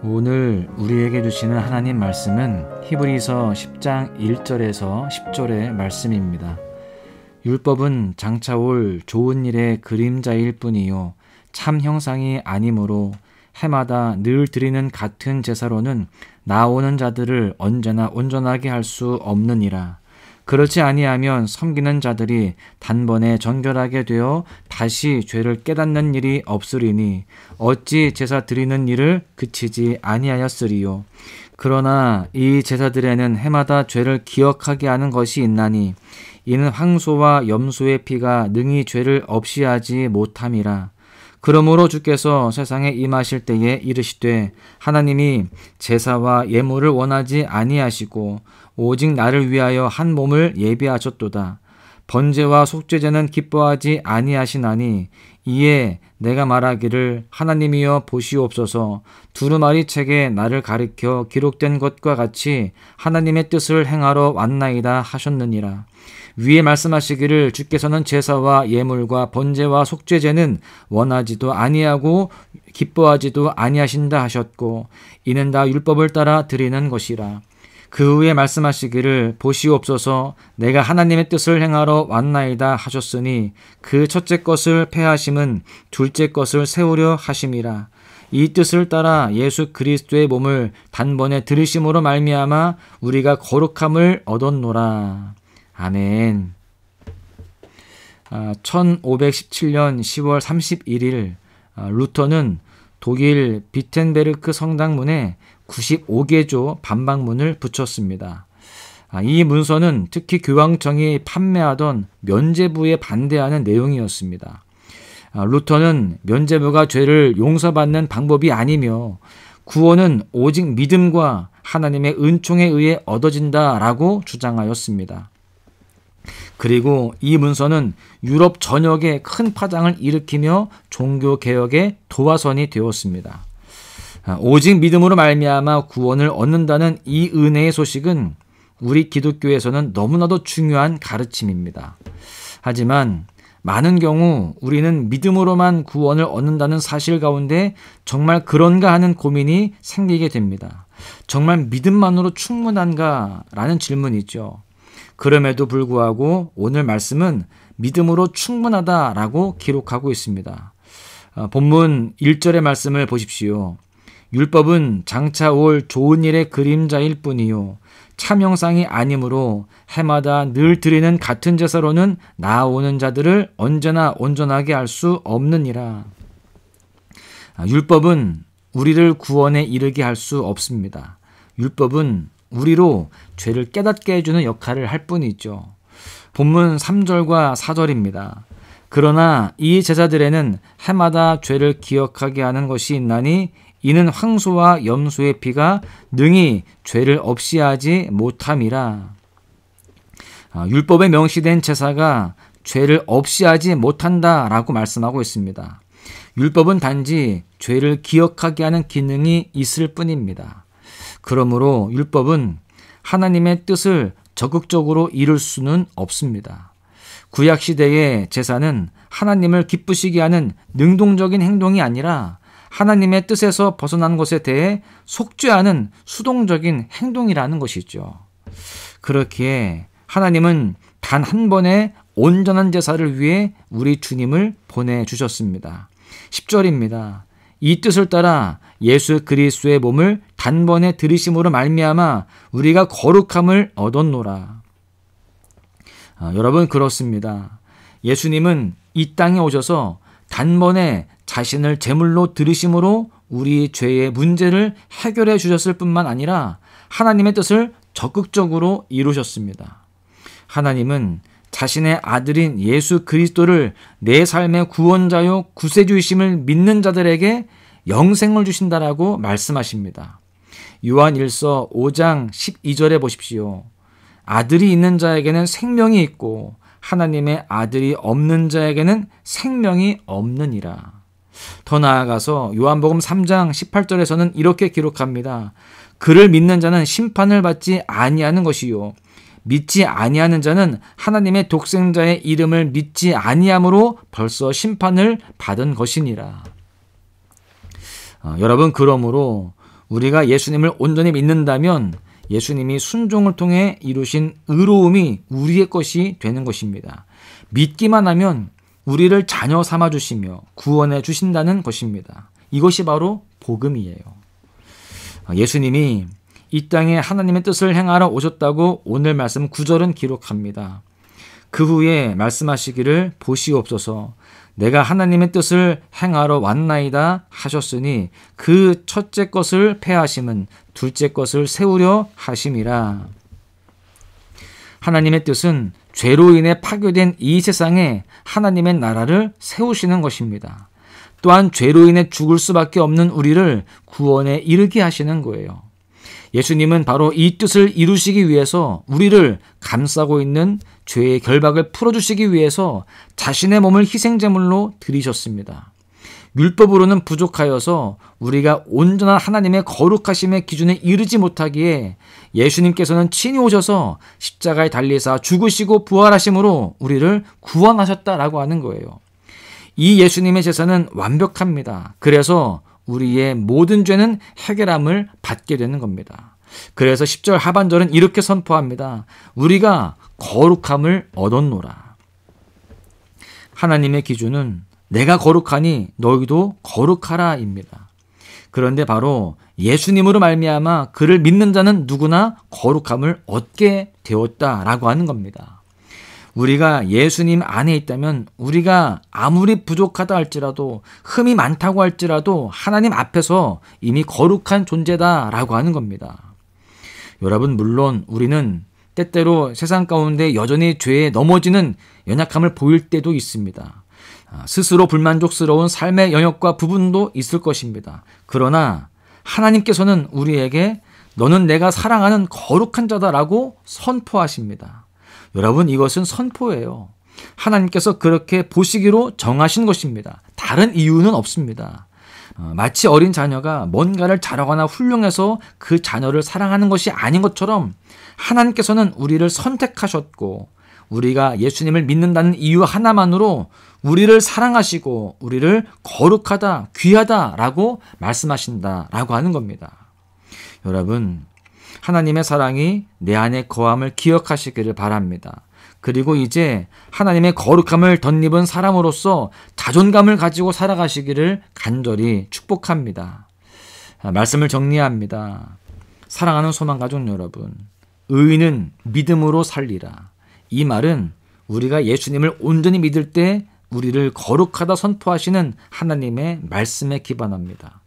오늘 우리에게 주시는 하나님 말씀은 히브리서 10장 1절에서 10절의 말씀입니다. 율법은 장차 올 좋은 일의 그림자일 뿐이요 참 형상이 아니므로 해마다 늘 드리는 같은 제사로는 나오는 자들을 언제나 온전하게 할 수 없느니라. 그렇지 아니하면 섬기는 자들이 단번에 정결하게 되어 다시 죄를 깨닫는 일이 없으리니 어찌 제사 드리는 일을 그치지 아니하였으리요. 그러나 이 제사들에는 해마다 죄를 기억하게 하는 것이 있나니 이는 황소와 염소의 피가 능히 죄를 없이 하지 못함이라. 그러므로 주께서 세상에 임하실 때에 이르시되 하나님이 제사와 예물을 원하지 아니하시고 오직 나를 위하여 한 몸을 예비하셨도다. 번제와 속죄제는 기뻐하지 아니하시나니 이에 내가 말하기를 하나님이여 보시옵소서 두루마리 책에 나를 가리켜 기록된 것과 같이 하나님의 뜻을 행하러 왔나이다 하셨느니라. 위에 말씀하시기를 주께서는 제사와 예물과 번제와 속죄제는 원하지도 아니하고 기뻐하지도 아니하신다 하셨고 이는 다 율법을 따라 드리는 것이라. 그 후에 말씀하시기를 보시옵소서 내가 하나님의 뜻을 행하러 왔나이다 하셨으니 그 첫째 것을 폐하심은 둘째 것을 세우려 하심이라. 이 뜻을 따라 예수 그리스도의 몸을 단번에 들이심으로 말미암아 우리가 거룩함을 얻었노라. 아멘. 1517년 10월 31일 루터는 독일 비텐베르크 성당문에 95개조 반박문을 붙였습니다. 이 문서는 특히 교황청이 판매하던 면죄부에 반대하는 내용이었습니다. 루터는 면죄부가 죄를 용서받는 방법이 아니며 구원은 오직 믿음과 하나님의 은총에 의해 얻어진다라고 주장하였습니다. 그리고 이 문서는 유럽 전역에 큰 파장을 일으키며 종교개혁의 도화선이 되었습니다. 오직 믿음으로 말미암아 구원을 얻는다는 이 은혜의 소식은 우리 기독교에서는 너무나도 중요한 가르침입니다. 하지만 많은 경우 우리는 믿음으로만 구원을 얻는다는 사실 가운데 정말 그런가 하는 고민이 생기게 됩니다. 정말 믿음만으로 충분한가? 라는 질문이죠. 그럼에도 불구하고 오늘 말씀은 믿음으로 충분하다라고 기록하고 있습니다. 본문 1절의 말씀을 보십시오. 율법은 장차 올 좋은 일의 그림자일 뿐이요 참 형상이 아니므로 해마다 늘 드리는 같은 제사로는 나아오는 자들을 언제나 온전하게 할 수 없느니라. 율법은 우리를 구원에 이르게 할 수 없습니다. 율법은 우리로 죄를 깨닫게 해주는 역할을 할 뿐이죠. 본문 3절과 4절입니다. 그러나 이 제사들에는 해마다 죄를 기억하게 하는 것이 있나니 이는 황소와 염소의 피가 능히 죄를 없이 하지 못함이라. 율법에 명시된 제사가 죄를 없이 하지 못한다라고 말씀하고 있습니다. 율법은 단지 죄를 기억하게 하는 기능이 있을 뿐입니다. 그러므로 율법은 하나님의 뜻을 적극적으로 이룰 수는 없습니다. 구약시대의 제사는 하나님을 기쁘시게 하는 능동적인 행동이 아니라 하나님의 뜻에서 벗어난 것에 대해 속죄하는 수동적인 행동이라는 것이죠. 그렇기에 하나님은 단 한 번의 온전한 제사를 위해 우리 주님을 보내주셨습니다. 10절입니다. 이 뜻을 따라 예수 그리스도의 몸을 단번에 들이심으로 말미암아 우리가 거룩함을 얻었노라. 여러분 그렇습니다. 예수님은 이 땅에 오셔서 단번에 자신을 제물로 들이심으로 우리 죄의 문제를 해결해 주셨을 뿐만 아니라 하나님의 뜻을 적극적으로 이루셨습니다. 하나님은 자신의 아들인 예수 그리스도를 내 삶의 구원자요 구세주이심을 믿는 자들에게 영생을 주신다라고 말씀하십니다. 요한 1서 5장 12절에 보십시오. 아들이 있는 자에게는 생명이 있고 하나님의 아들이 없는 자에게는 생명이 없느니라. 더 나아가서 요한복음 3장 18절에서는 이렇게 기록합니다. 그를 믿는 자는 심판을 받지 아니하는 것이요 믿지 아니하는 자는 하나님의 독생자의 이름을 믿지 아니함으로 벌써 심판을 받은 것이니라. 여러분 그러므로 우리가 예수님을 온전히 믿는다면 예수님이 순종을 통해 이루신 의로움이 우리의 것이 되는 것입니다. 믿기만 하면 우리를 자녀 삼아주시며 구원해 주신다는 것입니다. 이것이 바로 복음이에요. 예수님이 이 땅에 하나님의 뜻을 행하러 오셨다고 오늘 말씀 9절은 기록합니다. 그 후에 말씀하시기를 보시옵소서 내가 하나님의 뜻을 행하러 왔나이다 하셨으니 그 첫째 것을 폐하심은 둘째 것을 세우려 하심이라. 하나님의 뜻은 죄로 인해 파괴된 이 세상에 하나님의 나라를 세우시는 것입니다. 또한 죄로 인해 죽을 수밖에 없는 우리를 구원에 이르게 하시는 거예요. 예수님은 바로 이 뜻을 이루시기 위해서 우리를 감싸고 있는 죄의 결박을 풀어주시기 위해서 자신의 몸을 희생제물로 드리셨습니다. 율법으로는 부족하여서 우리가 온전한 하나님의 거룩하심의 기준에 이르지 못하기에 예수님께서는 친히 오셔서 십자가에 달리사 죽으시고 부활하심으로 우리를 구원하셨다라고 하는 거예요. 이 예수님의 제사는 완벽합니다. 그래서 우리의 모든 죄는 해결함을 받게 되는 겁니다. 그래서 10절 하반절은 이렇게 선포합니다. 우리가 거룩함을 얻었노라. 하나님의 기준은 내가 거룩하니 너희도 거룩하라입니다. 그런데 바로 예수님으로 말미암아 그를 믿는 자는 누구나 거룩함을 얻게 되었다라고 하는 겁니다. 우리가 예수님 안에 있다면 우리가 아무리 부족하다 할지라도 흠이 많다고 할지라도 하나님 앞에서 이미 거룩한 존재다라고 하는 겁니다. 여러분, 물론 우리는 때때로 세상 가운데 여전히 죄에 넘어지는 연약함을 보일 때도 있습니다. 스스로 불만족스러운 삶의 영역과 부분도 있을 것입니다. 그러나 하나님께서는 우리에게 너는 내가 사랑하는 거룩한 자다라고 선포하십니다. 여러분, 이것은 선포예요. 하나님께서 그렇게 보시기로 정하신 것입니다. 다른 이유는 없습니다. 마치 어린 자녀가 뭔가를 잘하거나 훌륭해서 그 자녀를 사랑하는 것이 아닌 것처럼 하나님께서는 우리를 선택하셨고 우리가 예수님을 믿는다는 이유 하나만으로 우리를 사랑하시고 우리를 거룩하다, 귀하다라고 말씀하신다라고 하는 겁니다. 여러분, 하나님의 사랑이 내 안에 거함을 기억하시기를 바랍니다. 그리고 이제 하나님의 거룩함을 덧입은 사람으로서 자존감을 가지고 살아가시기를 간절히 축복합니다. 말씀을 정리합니다. 사랑하는 소망가족 여러분, 의인은 믿음으로 살리라. 이 말은 우리가 예수님을 온전히 믿을 때 우리를 거룩하다 선포하시는 하나님의 말씀에 기반합니다.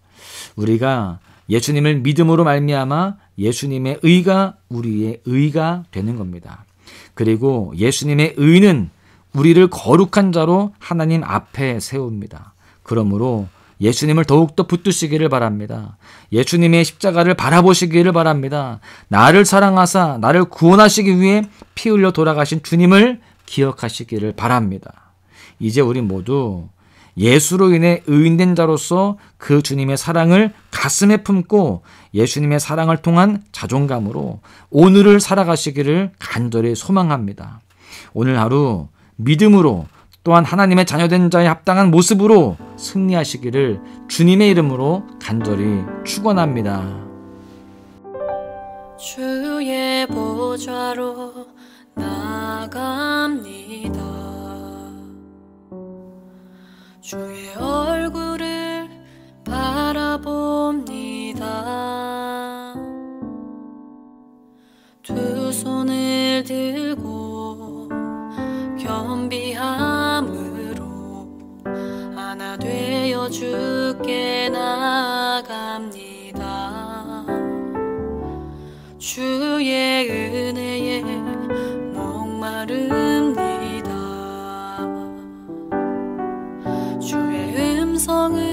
우리가 예수님을 믿음으로 말미암아 예수님의 의가 우리의 의가 되는 겁니다. 그리고 예수님의 의는 우리를 거룩한 자로 하나님 앞에 세웁니다. 그러므로 예수님을 더욱더 붙드시기를 바랍니다. 예수님의 십자가를 바라보시기를 바랍니다. 나를 사랑하사 나를 구원하시기 위해 피 흘려 돌아가신 주님을 기억하시기를 바랍니다. 이제 우리 모두 예수로 인해 의인된 자로서 그 주님의 사랑을 가슴에 품고 예수님의 사랑을 통한 자존감으로 오늘을 살아가시기를 간절히 소망합니다. 오늘 하루 믿음으로 또한 하나님의 자녀된 자의 합당한 모습으로 승리하시기를 주님의 이름으로 간절히 축원합니다. 주의 보좌로 나아갑니다. 주의 얼굴을 바라봅니다. 두 손을 들고 겸비함으로 하나 되어 주께 나아갑니다. 주의 은혜에 목마릅니다. 주의 음성을